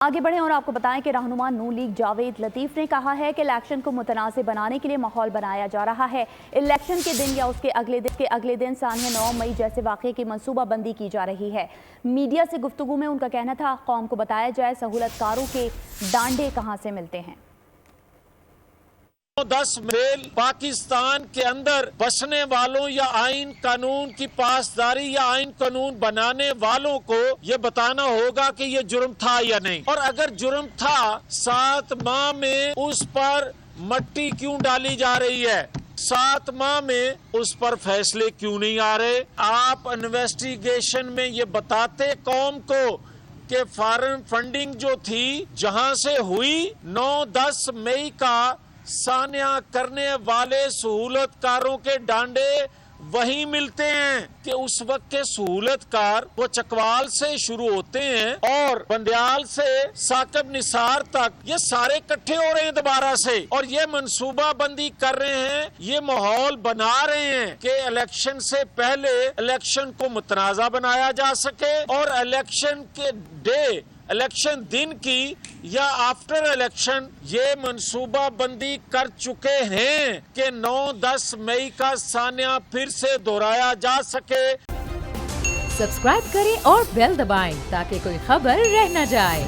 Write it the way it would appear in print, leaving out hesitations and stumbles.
آگے بڑھیں اور آپ کو بتائیں کہ رہنما نون لیگ جاوید لطیف نے کہا ہے کہ الیکشن کو متنازع بنانے کے لیے ماحول بنایا جا رہا ہے۔ الیکشن کے دن یا اس کے اگلے دن سانحہ 9 مئی جیسے واقعے کی منصوبہ بندی کی جا رہی ہے۔ میڈیا سے گفتگو میں ان کا کہنا تھا قوم کو بتایا جائے سہولت کاروں کے ڈانڈے کہاں سے ملتے ہیں۔ 10 میل پاکستان کے اندر بسنے والوں یا آئین قانون کی پاسداری یا آئین قانون بنانے والوں کو یہ بتانا ہوگا کہ یہ جرم تھا یا نہیں، اور اگر جرم تھا 7 ماہ میں اس پر مٹی کیوں ڈالی جا رہی ہے، 7 ماہ میں اس پر فیصلے کیوں نہیں آ رہے۔ آپ انویسٹیگیشن میں یہ بتاتے قوم کو کہ فارن فنڈنگ جو تھی جہاں سے ہوئی 9-10 مئی کا سانحہ کرنے والے سہولت کاروں کے ڈانڈے وہی ملتے ہیں کہ اس وقت کے سہولت کار وہ چکوال سے شروع ہوتے ہیں اور بندیال سے ثاقب نثار تک یہ سارے اکٹھے ہو رہے ہیں دوبارہ سے، اور یہ منصوبہ بندی کر رہے ہیں، یہ ماحول بنا رہے ہیں کہ الیکشن سے پہلے الیکشن کو متنازع بنایا جا سکے، اور الیکشن کے الیکشن دن کی یا آفٹر الیکشن یہ منصوبہ بندی کر چکے ہیں کہ 9-10 مئی کا سانحہ پھر سے دہرایا جا سکے۔ سبسکرائب کریں اور بیل دبائیں تاکہ کوئی خبر رہ نہ جائے۔